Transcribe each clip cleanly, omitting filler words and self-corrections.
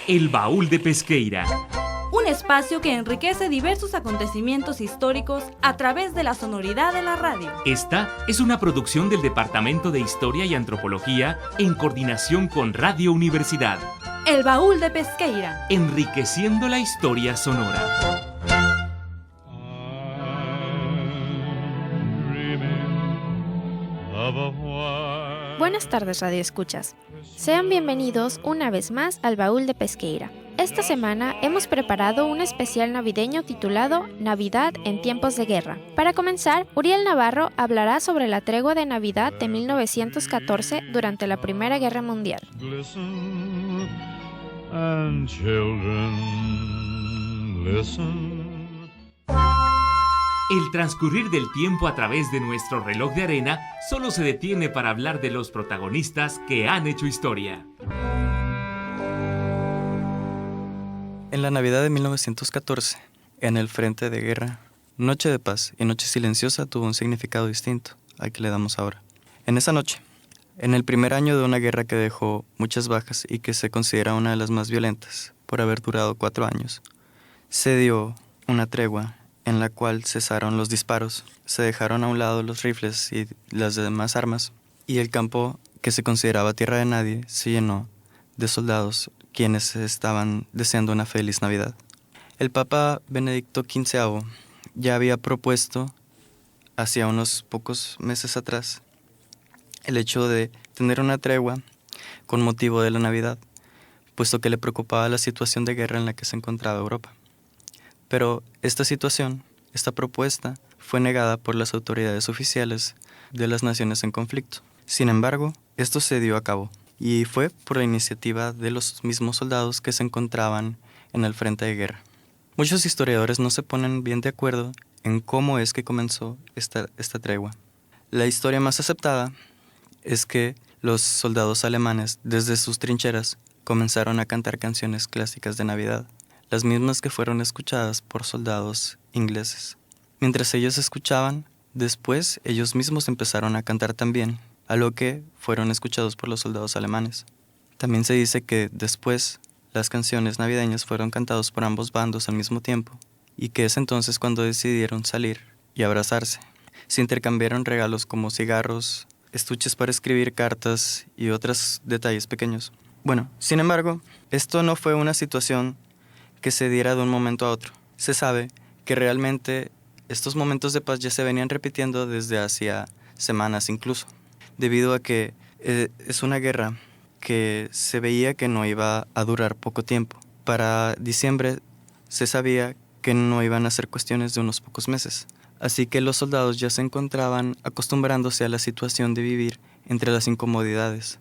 El Baúl de Pesqueira. Un espacio que enriquece diversos acontecimientos históricos a través de la sonoridad de la radio. Esta es una producción del Departamento de Historia y Antropología en coordinación con Radio Universidad. El Baúl de Pesqueira. Enriqueciendo la historia sonora. Buenas tardes, Radio Escuchas. Sean bienvenidos una vez más al Baúl de Pesqueira. Esta semana hemos preparado un especial navideño titulado Navidad en tiempos de guerra. Para comenzar, Uriel Navarro hablará sobre la tregua de Navidad de 1914 durante la Primera Guerra Mundial. Listen, and children, listen. El transcurrir del tiempo a través de nuestro reloj de arena solo se detiene para hablar de los protagonistas que han hecho historia. En la Navidad de 1914, en el frente de guerra, Noche de Paz y Noche Silenciosa tuvo un significado distinto al que le damos ahora. En esa noche, en el primer año de una guerra que dejó muchas bajas y que se considera una de las más violentas por haber durado 4 años, se dio una tregua en la cual cesaron los disparos, se dejaron a un lado los rifles y las demás armas, y el campo, que se consideraba tierra de nadie, se llenó de soldados quienes estaban deseando una feliz Navidad. El Papa Benedicto XV ya había propuesto, hacia unos pocos meses atrás, el hecho de tener una tregua con motivo de la Navidad, puesto que le preocupaba la situación de guerra en la que se encontraba Europa. Pero esta situación, esta propuesta, fue negada por las autoridades oficiales de las naciones en conflicto. Sin embargo, esto se dio a cabo, y fue por la iniciativa de los mismos soldados que se encontraban en el frente de guerra. Muchos historiadores no se ponen bien de acuerdo en cómo es que comenzó esta tregua. La historia más aceptada es que los soldados alemanes, desde sus trincheras, comenzaron a cantar canciones clásicas de Navidad, las mismas que fueron escuchadas por soldados ingleses. Mientras ellos escuchaban, después ellos mismos empezaron a cantar también, a lo que fueron escuchados por los soldados alemanes. También se dice que después las canciones navideñas fueron cantadas por ambos bandos al mismo tiempo, y que es entonces cuando decidieron salir y abrazarse. Se intercambiaron regalos como cigarros, estuches para escribir cartas y otros detalles pequeños. Bueno, sin embargo, esto no fue una situación que se diera de un momento a otro. Se sabe que realmente estos momentos de paz ya se venían repitiendo desde hacía semanas incluso, debido a que es una guerra que se veía que no iba a durar poco tiempo. Para diciembre se sabía que no iban a ser cuestiones de unos pocos meses, así que los soldados ya se encontraban acostumbrándose a la situación de vivir entre las incomodidades.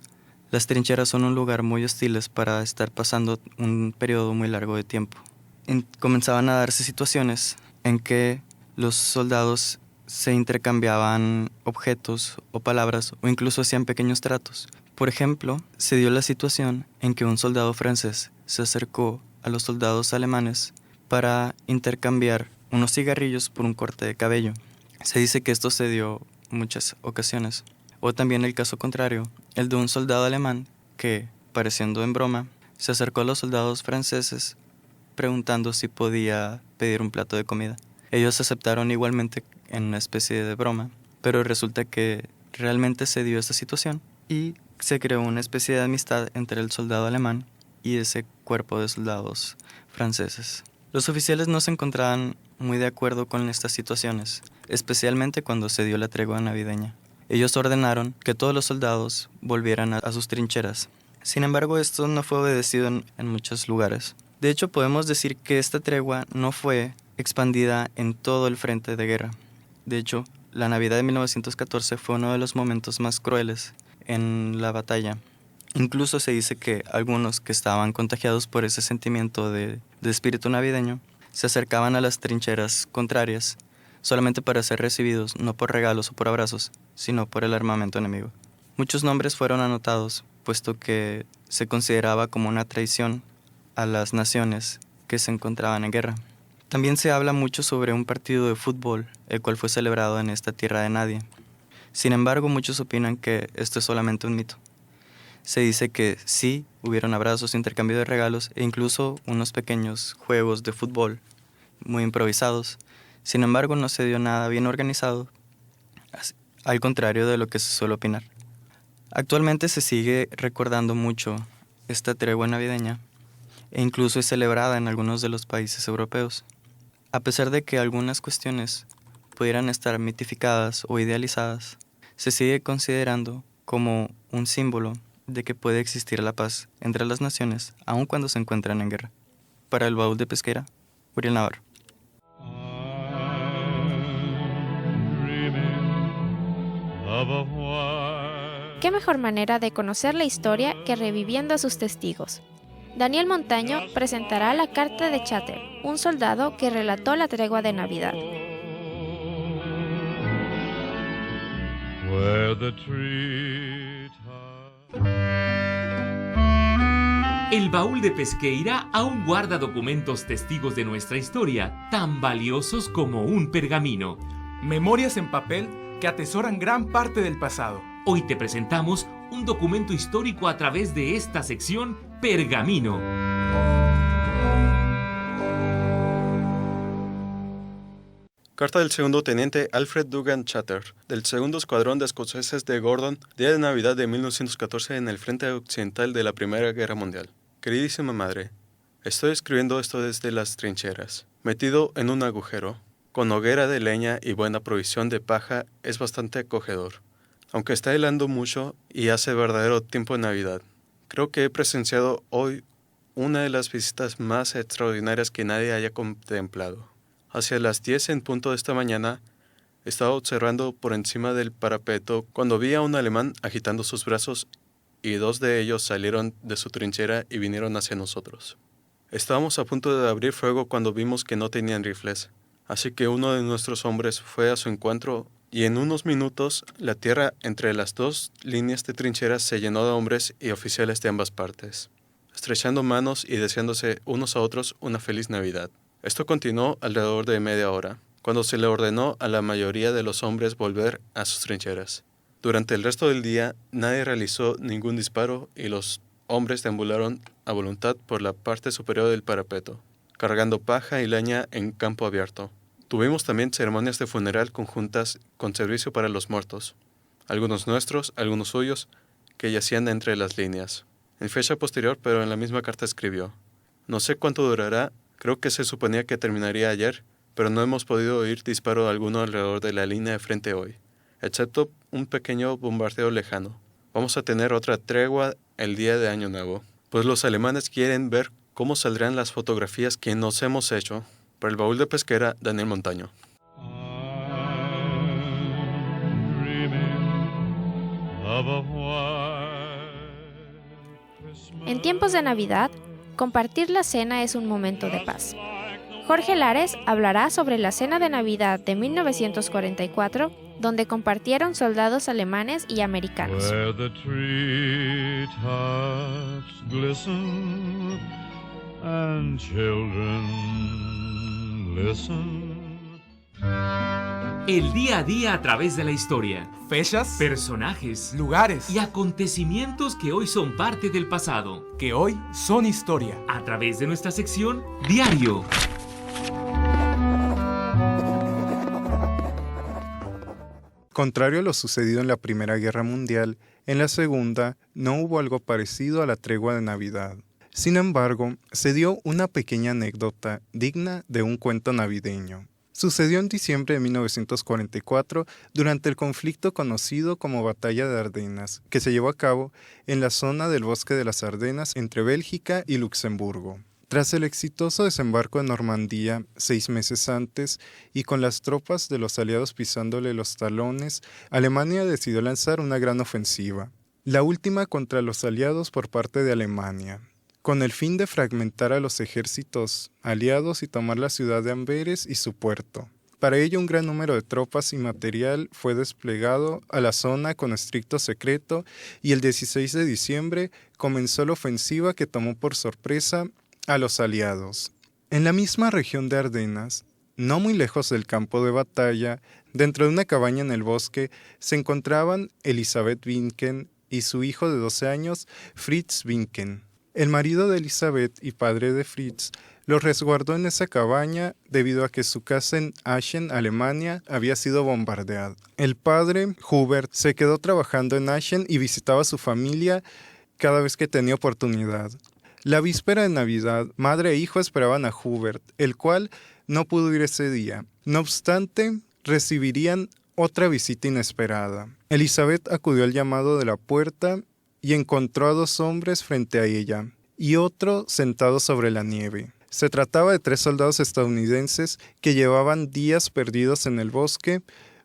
Las trincheras son un lugar muy hostiles para estar pasando un periodo muy largo de tiempo. Comenzaban a darse situaciones en que los soldados se intercambiaban objetos o palabras o incluso hacían pequeños tratos. Por ejemplo, se dio la situación en que un soldado francés se acercó a los soldados alemanes para intercambiar unos cigarrillos por un corte de cabello. Se dice que esto se dio muchas ocasiones. O también el caso contrario, el de un soldado alemán que, pareciendo en broma, se acercó a los soldados franceses preguntando si podía pedir un plato de comida. Ellos aceptaron igualmente en una especie de broma, pero resulta que realmente se dio esta situación y se creó una especie de amistad entre el soldado alemán y ese cuerpo de soldados franceses. Los oficiales no se encontraban muy de acuerdo con estas situaciones, especialmente cuando se dio la tregua navideña. Ellos ordenaron que todos los soldados volvieran a sus trincheras. Sin embargo, esto no fue obedecido en muchos lugares. De hecho, podemos decir que esta tregua no fue expandida en todo el frente de guerra. De hecho, la Navidad de 1914 fue uno de los momentos más crueles en la batalla. Incluso se dice que algunos que estaban contagiados por ese sentimiento de espíritu navideño se acercaban a las trincheras contrarias solamente para ser recibidos no por regalos o por abrazos, sino por el armamento enemigo. Muchos nombres fueron anotados, puesto que se consideraba como una traición a las naciones que se encontraban en guerra. También se habla mucho sobre un partido de fútbol, el cual fue celebrado en esta tierra de nadie. Sin embargo, muchos opinan que esto es solamente un mito. Se dice que sí, hubieron abrazos, intercambio de regalos e incluso unos pequeños juegos de fútbol muy improvisados. Sin embargo, no se dio nada bien organizado, al contrario de lo que se suele opinar. Actualmente se sigue recordando mucho esta tregua navideña e incluso es celebrada en algunos de los países europeos. A pesar de que algunas cuestiones pudieran estar mitificadas o idealizadas, se sigue considerando como un símbolo de que puede existir la paz entre las naciones, aun cuando se encuentran en guerra. Para el Baúl de Pesqueira, Uriel Navarro. ¿Qué mejor manera de conocer la historia que reviviendo a sus testigos? Daniel Montaño presentará la carta de Chater, un soldado que relató la tregua de Navidad. El Baúl de Pesqueira aún guarda documentos testigos de nuestra historia, tan valiosos como un pergamino. Memorias en papel que atesoran gran parte del pasado. Hoy te presentamos un documento histórico a través de esta sección Pergamino. Carta del segundo teniente Alfred Dugan Chater, del segundo escuadrón de escoceses de Gordon, día de Navidad de 1914 en el frente occidental de la Primera Guerra Mundial. Queridísima madre, estoy escribiendo esto desde las trincheras. Metido en un agujero, con hoguera de leña y buena provisión de paja, es bastante acogedor. Aunque está helando mucho y hace verdadero tiempo de Navidad, creo que he presenciado hoy una de las visitas más extraordinarias que nadie haya contemplado. Hacia las 10 en punto de esta mañana, estaba observando por encima del parapeto cuando vi a un alemán agitando sus brazos y 2 de ellos salieron de su trinchera y vinieron hacia nosotros. Estábamos a punto de abrir fuego cuando vimos que no tenían rifles, así que uno de nuestros hombres fue a su encuentro y en unos minutos la tierra entre las 2 líneas de trincheras se llenó de hombres y oficiales de ambas partes, estrechando manos y deseándose unos a otros una feliz Navidad. Esto continuó alrededor de media hora, cuando se le ordenó a la mayoría de los hombres volver a sus trincheras. Durante el resto del día, nadie realizó ningún disparo y los hombres deambularon a voluntad por la parte superior del parapeto, cargando paja y leña en campo abierto. Tuvimos también ceremonias de funeral conjuntas con servicio para los muertos, algunos nuestros, algunos suyos, que yacían entre las líneas. En fecha posterior, pero en la misma carta escribió: no sé cuánto durará. Creo que se suponía que terminaría ayer, pero no hemos podido oír disparo alguno alrededor de la línea de frente hoy, excepto un pequeño bombardeo lejano. Vamos a tener otra tregua el día de Año Nuevo, pues los alemanes quieren ver cómo saldrán las fotografías que nos hemos hecho. Para el Baúl de Pesqueira, Daniel Montaño. En tiempos de Navidad, compartir la cena es un momento de paz. Jorge Lares hablará sobre la cena de Navidad de 1944, donde compartieron soldados alemanes y americanos. El día a día a través de la historia. Fechas, Personajes, lugares y acontecimientos que hoy son parte del pasado, que hoy son historia. a través de nuestra sección Diario. Contrario a lo sucedido en la Primera Guerra Mundial, en la Segunda no hubo algo parecido a la tregua de Navidad. Sin embargo, se dio una pequeña anécdota digna de un cuento navideño. Sucedió en diciembre de 1944 durante el conflicto conocido como Batalla de Ardenas, que se llevó a cabo en la zona del Bosque de las Ardenas entre Bélgica y Luxemburgo. Tras el exitoso desembarco de Normandía 6 meses antes y con las tropas de los aliados pisándole los talones, Alemania decidió lanzar una gran ofensiva, la última contra los aliados por parte de Alemania, con el fin de fragmentar a los ejércitos aliados y tomar la ciudad de Amberes y su puerto. Para ello, un gran número de tropas y material fue desplegado a la zona con estricto secreto y el 16 de diciembre comenzó la ofensiva que tomó por sorpresa a los aliados. En la misma región de Ardenas, no muy lejos del campo de batalla, dentro de una cabaña en el bosque, se encontraban Elisabeth Winken y su hijo de 12 años, Fritz Winken. El marido de Elisabeth y padre de Fritz los resguardó en esa cabaña debido a que su casa en Aachen, Alemania, había sido bombardeada. El padre, Hubert, se quedó trabajando en Aachen y visitaba a su familia cada vez que tenía oportunidad. La víspera de Navidad, madre e hijo esperaban a Hubert, el cual no pudo ir ese día. No obstante, recibirían otra visita inesperada. Elisabeth acudió al llamado de la puerta y encontró a 2 hombres frente a ella y otro sentado sobre la nieve. Se trataba de 3 soldados estadounidenses que llevaban días perdidos en el bosque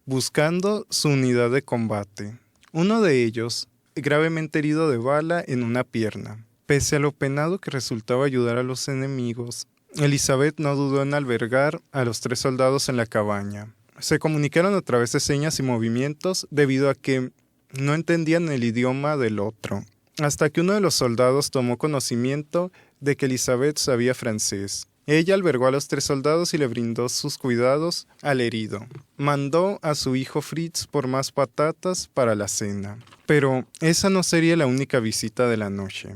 buscando su unidad de combate. Uno de ellos, gravemente herido de bala en una pierna. Pese a lo penado que resultaba ayudar a los enemigos, Elisabeth no dudó en albergar a los 3 soldados en la cabaña. Se comunicaron a través de señas y movimientos debido a que no entendían el idioma del otro, hasta que uno de los soldados tomó conocimiento de que Elisabeth sabía francés. Ella albergó a los 3 soldados y le brindó sus cuidados al herido. Mandó a su hijo Fritz por más patatas para la cena. Pero esa no sería la única visita de la noche.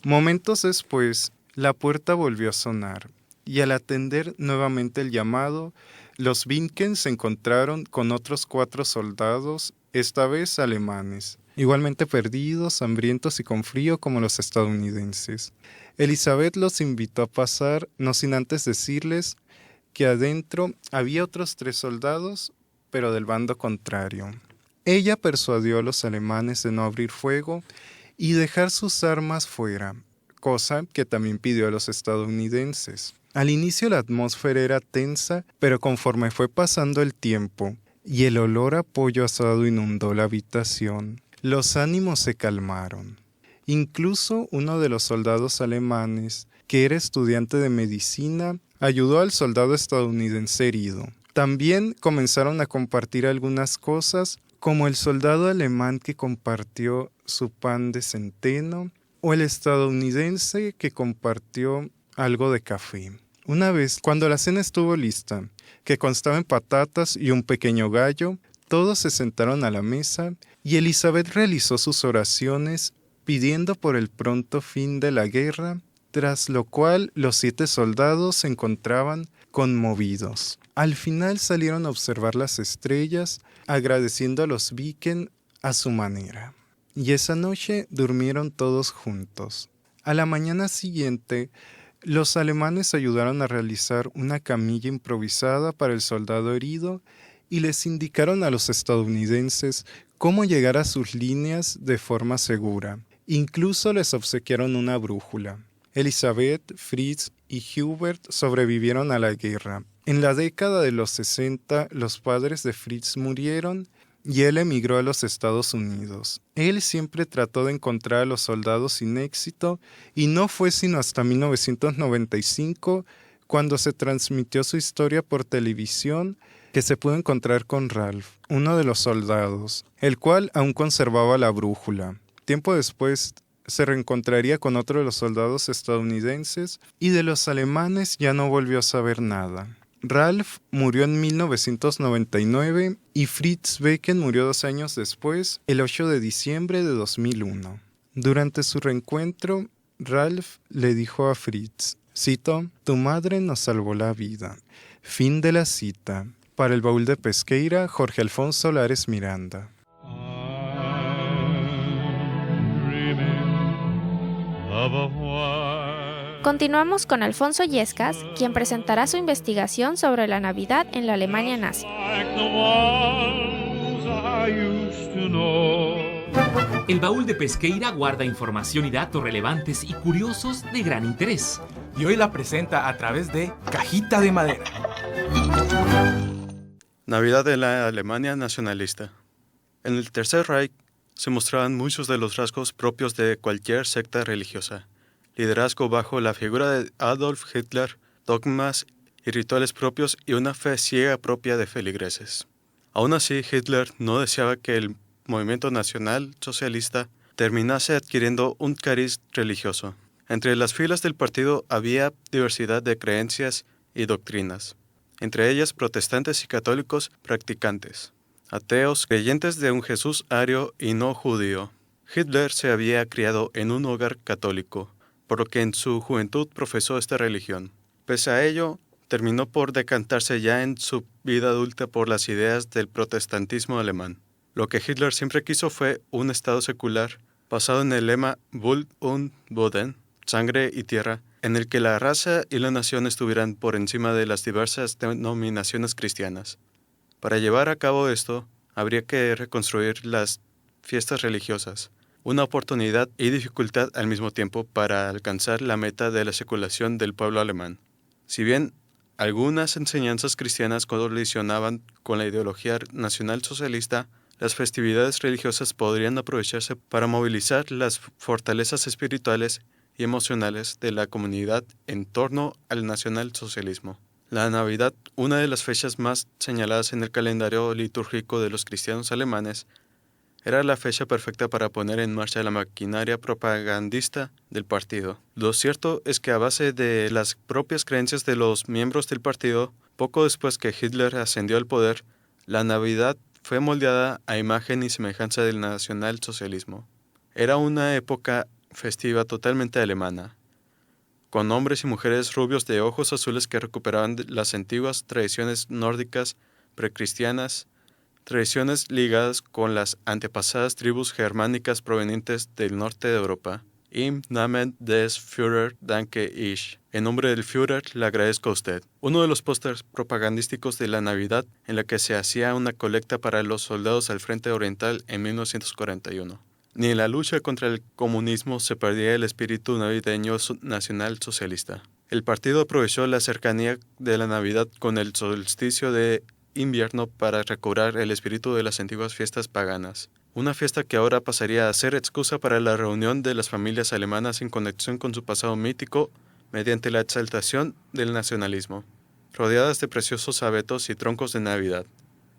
Momentos después, la puerta volvió a sonar, y al atender nuevamente el llamado, los Winken se encontraron con otros 4 soldados, esta vez alemanes, igualmente perdidos, hambrientos y con frío como los estadounidenses. Elisabeth los invitó a pasar, no sin antes decirles que adentro había otros 3 soldados, pero del bando contrario. Ella persuadió a los alemanes de no abrir fuego y dejar sus armas fuera, cosa que también pidió a los estadounidenses. Al inicio la atmósfera era tensa, pero conforme fue pasando el tiempo y el olor a pollo asado inundó la habitación, los ánimos se calmaron. Incluso uno de los soldados alemanes, que era estudiante de medicina, ayudó al soldado estadounidense herido. También comenzaron a compartir algunas cosas, como el soldado alemán que compartió su pan de centeno, o el estadounidense que compartió algo de café. Una vez, cuando la cena estuvo lista, que constaba en patatas y un pequeño gallo, todos se sentaron a la mesa y Elisabeth realizó sus oraciones pidiendo por el pronto fin de la guerra, tras lo cual los 7 soldados se encontraban conmovidos. Al final salieron a observar las estrellas, agradeciendo a los Winken a su manera. Y esa noche durmieron todos juntos. A la mañana siguiente, los alemanes ayudaron a realizar una camilla improvisada para el soldado herido y les indicaron a los estadounidenses cómo llegar a sus líneas de forma segura. Incluso les obsequiaron una brújula. Elisabeth, Fritz y Hubert sobrevivieron a la guerra. En la década de los 60, los padres de Fritz murieron y él emigró a los Estados Unidos. Él siempre trató de encontrar a los soldados sin éxito y no fue sino hasta 1995, cuando se transmitió su historia por televisión, que se pudo encontrar con Ralph, uno de los soldados, el cual aún conservaba la brújula. Tiempo después se reencontraría con otro de los soldados estadounidenses y de los alemanes ya no volvió a saber nada. Ralph murió en 1999 y Fritz Winken murió 2 años después, el 8 de diciembre de 2001. Durante su reencuentro, Ralph le dijo a Fritz, cito, «Tu madre nos salvó la vida». Fin de la cita. Para el Baúl de Pesqueira, Jorge Alfonso Lares Miranda. Continuamos con Alfonso Yescas, quien presentará su investigación sobre la Navidad en la Alemania nazi. El Baúl de Pesqueira guarda información y datos relevantes y curiosos de gran interés. Y hoy la presenta a través de Cajita de Madera. Navidad en la Alemania nacionalista. En el Tercer Reich se mostraban muchos de los rasgos propios de cualquier secta religiosa. Liderazgo bajo la figura de Adolf Hitler, dogmas y rituales propios y una fe ciega propia de feligreses. Aún así, Hitler no deseaba que el movimiento nacional socialista terminase adquiriendo un cariz religioso. Entre las filas del partido había diversidad de creencias y doctrinas, entre ellas protestantes y católicos practicantes, ateos creyentes de un Jesús ario y no judío, Hitler se había criado en un hogar católico, por lo que en su juventud profesó esta religión. Pese a ello, terminó por decantarse ya en su vida adulta por las ideas del protestantismo alemán. Lo que Hitler siempre quiso fue un Estado secular, basado en el lema Blut und Boden, sangre y tierra, en el que la raza y la nación estuvieran por encima de las diversas denominaciones cristianas. Para llevar a cabo esto, habría que reconstruir las fiestas religiosas, una oportunidad y dificultad al mismo tiempo para alcanzar la meta de la seculación del pueblo alemán. Si bien algunas enseñanzas cristianas colisionaban con la ideología nacionalsocialista, las festividades religiosas podrían aprovecharse para movilizar las fortalezas espirituales y emocionales de la comunidad en torno al nacionalsocialismo. La Navidad, una de las fechas más señaladas en el calendario litúrgico de los cristianos alemanes, era la fecha perfecta para poner en marcha la maquinaria propagandista del partido. Lo cierto es que a base de las propias creencias de los miembros del partido, poco después que Hitler ascendió al poder, la Navidad fue moldeada a imagen y semejanza del nacionalsocialismo. Era una época festiva totalmente alemana, con hombres y mujeres rubios de ojos azules que recuperaban las antiguas tradiciones nórdicas precristianas, tradiciones ligadas con las antepasadas tribus germánicas provenientes del norte de Europa. Im Namen des Führer danke ich. En nombre del Führer le agradezco a usted. Uno de los pósters propagandísticos de la Navidad en la que se hacía una colecta para los soldados al frente oriental en 1941. Ni en la lucha contra el comunismo se perdía el espíritu navideño nacional socialista. El partido aprovechó la cercanía de la Navidad con el solsticio de invierno para recobrar el espíritu de las antiguas fiestas paganas. Una fiesta que ahora pasaría a ser excusa para la reunión de las familias alemanas en conexión con su pasado mítico mediante la exaltación del nacionalismo, rodeadas de preciosos abetos y troncos de Navidad.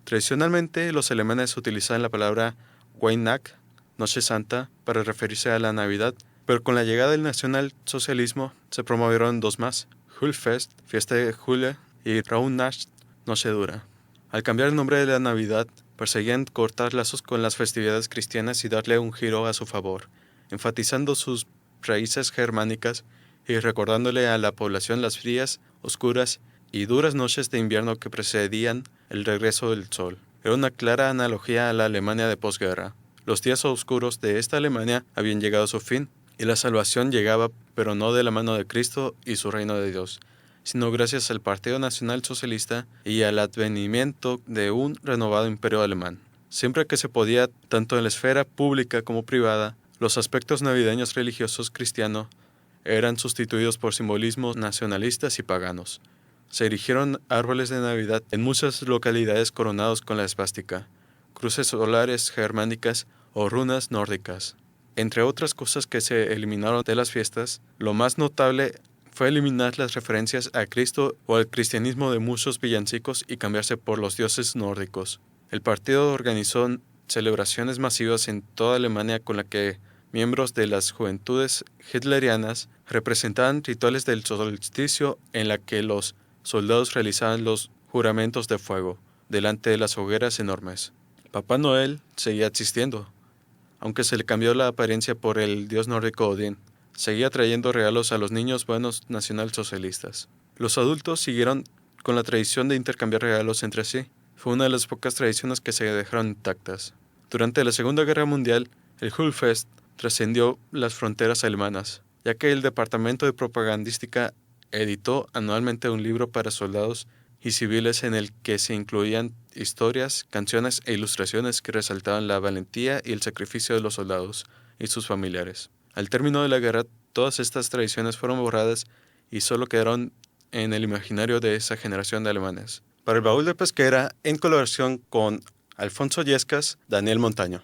Tradicionalmente, los alemanes utilizaban la palabra Weihnacht, Noche Santa, para referirse a la Navidad, pero con la llegada del nacionalsocialismo se promovieron dos más, Julfest, fiesta de Jule, y Rauhnacht, Noche Dura. Al cambiar el nombre de la Navidad, perseguían cortar lazos con las festividades cristianas y darle un giro a su favor, enfatizando sus raíces germánicas y recordándole a la población las frías, oscuras y duras noches de invierno que precedían el regreso del sol. Era una clara analogía a la Alemania de posguerra. Los días oscuros de esta Alemania habían llegado a su fin, y la salvación llegaba, pero no de la mano de Cristo y su reino de Dios, sino gracias al Partido Nacional Socialista y al advenimiento de un renovado imperio alemán. Siempre que se podía, tanto en la esfera pública como privada, los aspectos navideños religiosos cristianos eran sustituidos por simbolismos nacionalistas y paganos. Se erigieron árboles de Navidad en muchas localidades coronados con la esvástica, cruces solares germánicas o runas nórdicas. Entre otras cosas que se eliminaron de las fiestas, lo más notable fue eliminar las referencias a Cristo o al cristianismo de muchos villancicos y cambiarse por los dioses nórdicos. El partido organizó celebraciones masivas en toda Alemania con la que miembros de las juventudes hitlerianas representaban rituales del solsticio en la que los soldados realizaban los juramentos de fuego delante de las hogueras enormes. Papá Noel seguía existiendo, aunque se le cambió la apariencia por el dios nórdico Odín. Seguía trayendo regalos a los niños buenos nacionalsocialistas. Los adultos siguieron con la tradición de intercambiar regalos entre sí. Fue una de las pocas tradiciones que se dejaron intactas. Durante la Segunda Guerra Mundial, el Julfest trascendió las fronteras alemanas, ya que el Departamento de Propagandística editó anualmente un libro para soldados y civiles en el que se incluían historias, canciones e ilustraciones que resaltaban la valentía y el sacrificio de los soldados y sus familiares. Al término de la guerra, todas estas tradiciones fueron borradas y solo quedaron en el imaginario de esa generación de alemanes. Para el Baúl de Pesqueira, en colaboración con Alfonso Yescas, Daniel Montaño.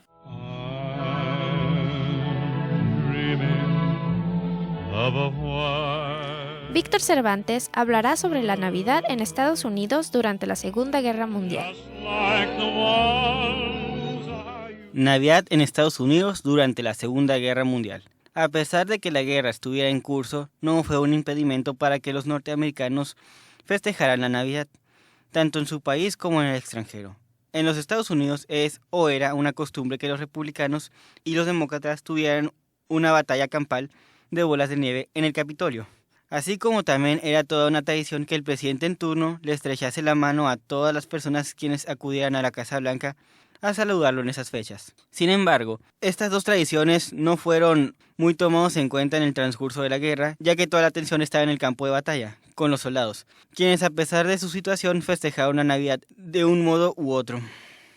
Víctor Cervantes hablará sobre la Navidad en Estados Unidos durante la Segunda Guerra Mundial. Navidad en Estados Unidos durante la Segunda Guerra Mundial. A pesar de que la guerra estuviera en curso, no fue un impedimento para que los norteamericanos festejaran la Navidad, tanto en su país como en el extranjero. En los Estados Unidos es o era una costumbre que los republicanos y los demócratas tuvieran una batalla campal de bolas de nieve en el Capitolio. Así como también era toda una tradición que el presidente en turno le estrechase la mano a todas las personas quienes acudieran a la Casa Blanca a saludarlo en esas fechas. Sin embargo, estas dos tradiciones no fueron muy tomadas en cuenta en el transcurso de la guerra, ya que toda la atención estaba en el campo de batalla, con los soldados, quienes a pesar de su situación festejaron la Navidad de un modo u otro.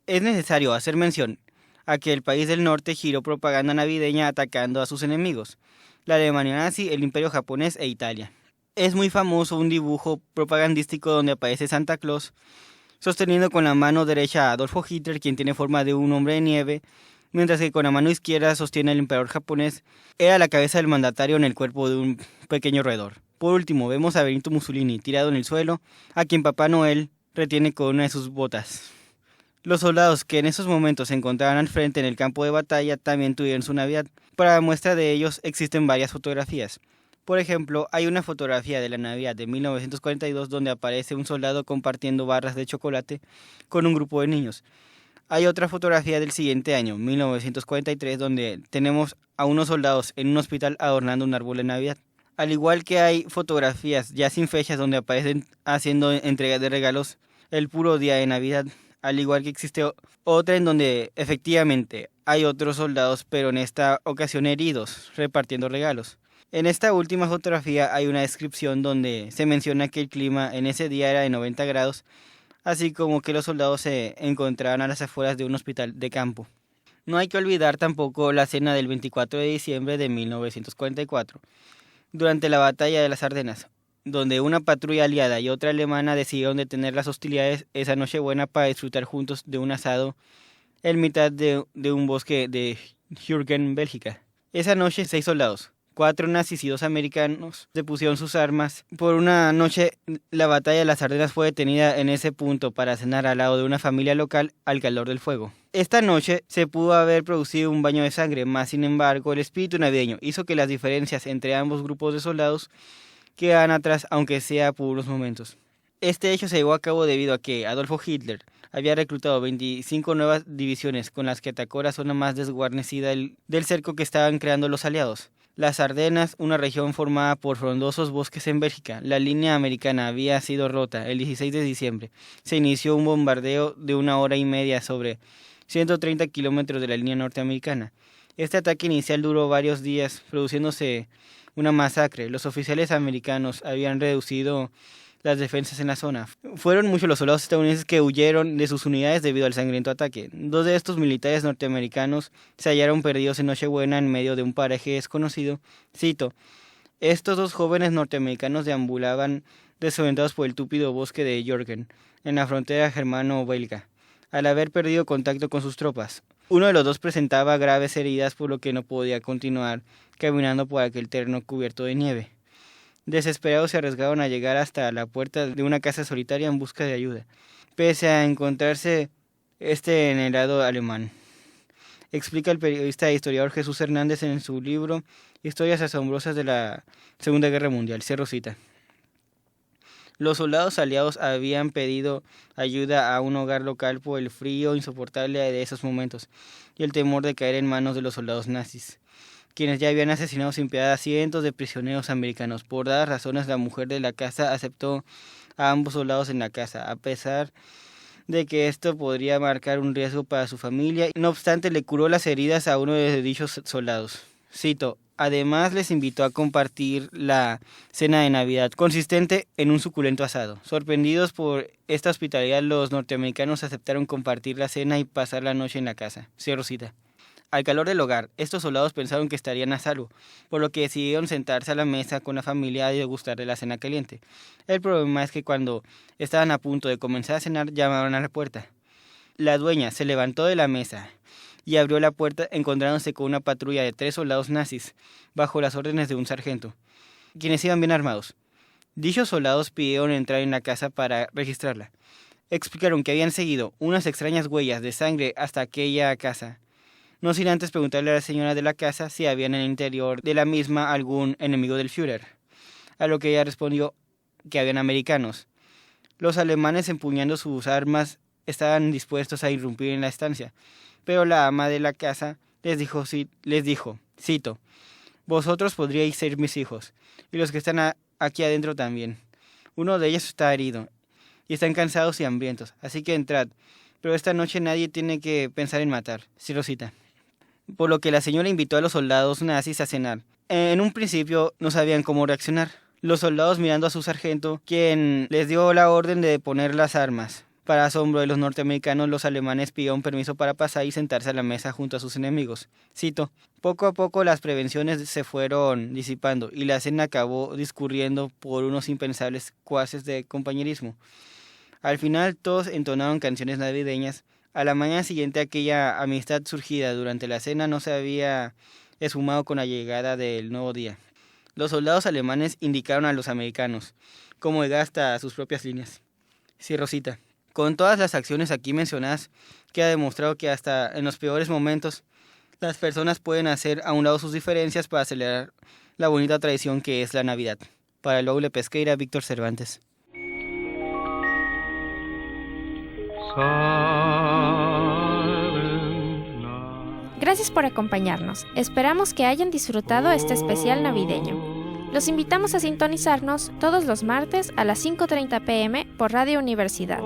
Es necesario hacer mención a que el país del norte giró propaganda navideña atacando a sus enemigos, la Alemania nazi, el Imperio japonés e Italia. Es muy famoso un dibujo propagandístico donde aparece Santa Claus sosteniendo con la mano derecha a Adolfo Hitler, quien tiene forma de un hombre de nieve, mientras que con la mano izquierda sostiene al emperador japonés. Era la cabeza del mandatario en el cuerpo de un pequeño roedor. Por último, vemos a Benito Mussolini tirado en el suelo, a quien Papá Noel retiene con una de sus botas. Los soldados que en esos momentos se encontraban al frente en el campo de batalla también tuvieron su Navidad. Para muestra de ellos existen varias fotografías. Por ejemplo, hay una fotografía de la Navidad de 1942 donde aparece un soldado compartiendo barras de chocolate con un grupo de niños. Hay otra fotografía del siguiente año, 1943, donde tenemos a unos soldados en un hospital adornando un árbol de Navidad. Al igual que hay fotografías ya sin fechas donde aparecen haciendo entregas de regalos el puro día de Navidad. Al igual que existe otra en donde efectivamente hay otros soldados, pero en esta ocasión heridos, repartiendo regalos. En esta última fotografía hay una descripción donde se menciona que el clima en ese día era de 90 grados, así como que los soldados se encontraban a las afueras de un hospital de campo. No hay que olvidar tampoco la cena del 24 de diciembre de 1944, durante la batalla de las Ardenas, donde una patrulla aliada y otra alemana decidieron detener las hostilidades esa Nochebuena para disfrutar juntos de un asado en mitad de un bosque de Jürgen, Bélgica. Esa noche 6 soldados, 4 nazis y 2 americanos depusieron sus armas. Por una noche la batalla de las Ardenas fue detenida en ese punto para cenar al lado de una familia local al calor del fuego. Esta noche se pudo haber producido un baño de sangre, más sin embargo el espíritu navideño hizo que las diferencias entre ambos grupos de soldados quedan atrás, aunque sea por unos momentos. Este hecho se llevó a cabo debido a que Adolfo Hitler había reclutado 25 nuevas divisiones con las que atacó la zona más desguarnecida del cerco que estaban creando los aliados. Las Ardenas, una región formada por frondosos bosques en Bélgica. La línea americana había sido rota el 16 de diciembre. Se inició un bombardeo de 1 hora y media sobre 130 kilómetros de la línea norteamericana. Este ataque inicial duró varios días, produciéndose una masacre. Los oficiales americanos habían reducido las defensas en la zona. Fueron muchos los soldados estadounidenses que huyeron de sus unidades debido al sangriento ataque. 2 de estos militares norteamericanos se hallaron perdidos en Nochebuena en medio de un paraje desconocido. Cito: estos 2 jóvenes norteamericanos deambulaban desorientados por el túpido bosque de Jürgen, en la frontera germano-belga, al haber perdido contacto con sus tropas. Uno de los 2 presentaba graves heridas, por lo que no podía continuar caminando por aquel terreno cubierto de nieve. Desesperados se arriesgaron a llegar hasta la puerta de una casa solitaria en busca de ayuda, pese a encontrarse en el lado alemán. Explica el periodista e historiador Jesús Hernández en su libro Historias asombrosas de la Segunda Guerra Mundial. Cierro cita. Los soldados aliados habían pedido ayuda a un hogar local por el frío insoportable de esos momentos y el temor de caer en manos de los soldados nazis, quienes ya habían asesinado sin piedad a cientos de prisioneros americanos. Por dadas razones, la mujer de la casa aceptó a ambos soldados en la casa, a pesar de que esto podría marcar un riesgo para su familia. No obstante, le curó las heridas a uno de dichos soldados. Cito: además les invitó a compartir la cena de Navidad, consistente en un suculento asado. Sorprendidos por esta hospitalidad, los norteamericanos aceptaron compartir la cena y pasar la noche en la casa. Cierro cita. Al calor del hogar, estos soldados pensaron que estarían a salvo, por lo que decidieron sentarse a la mesa con la familia y degustar de la cena caliente. El problema es que cuando estaban a punto de comenzar a cenar, llamaron a la puerta. La dueña se levantó de la mesa y abrió la puerta, encontrándose con una patrulla de 3 soldados nazis, bajo las órdenes de un sargento, quienes iban bien armados. Dichos soldados pidieron entrar en la casa para registrarla. Explicaron que habían seguido unas extrañas huellas de sangre hasta aquella casa, no sin antes preguntarle a la señora de la casa si había en el interior de la misma algún enemigo del Führer, a lo que ella respondió que habían americanos. Los alemanes, empuñando sus armas estaban dispuestos a irrumpir en la estancia, pero la ama de la casa les dijo, cito, «Vosotros podríais ser mis hijos, y los que están aquí adentro también. Uno de ellos está herido, y están cansados y hambrientos, así que entrad, pero esta noche nadie tiene que pensar en matar», cierro cita. Por lo que la señora invitó a los soldados nazis a cenar. En un principio no sabían cómo reaccionar. Los soldados mirando a su sargento, quien les dio la orden de poner las armas. Para asombro de los norteamericanos, los alemanes pidieron permiso para pasar y sentarse a la mesa junto a sus enemigos. Cito, «Poco a poco las prevenciones se fueron disipando y la cena acabó discurriendo por unos impensables cuaces de compañerismo. Al final todos entonaron canciones navideñas. A la mañana siguiente aquella amistad surgida durante la cena no se había esfumado con la llegada del nuevo día. Los soldados alemanes indicaron a los americanos cómo llegar hasta sus propias líneas». Cierro cita. Con todas las acciones aquí mencionadas, queda demostrado que hasta en los peores momentos, las personas pueden hacer a un lado sus diferencias para celebrar la bonita tradición que es la Navidad. Para el Baúl de Pesqueira, Víctor Cervantes. Gracias por acompañarnos. Esperamos que hayan disfrutado este especial navideño. Los invitamos a sintonizarnos todos los martes a las 5:30 p.m. por Radio Universidad,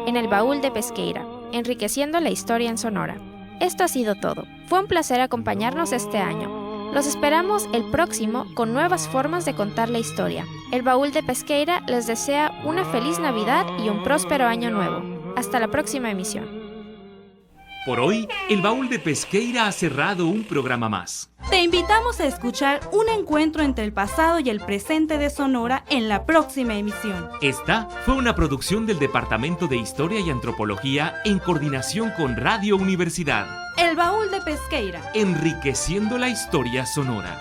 en el Baúl de Pesqueira, enriqueciendo la historia en Sonora. Esto ha sido todo. Fue un placer acompañarnos este año. Los esperamos el próximo con nuevas formas de contar la historia. El Baúl de Pesqueira les desea una feliz Navidad y un próspero año nuevo. Hasta la próxima emisión. Por hoy, el Baúl de Pesqueira ha cerrado un programa más. Te invitamos a escuchar un encuentro entre el pasado y el presente de Sonora en la próxima emisión. Esta fue una producción del Departamento de Historia y Antropología en coordinación con Radio Universidad. El Baúl de Pesqueira. Enriqueciendo la historia sonora.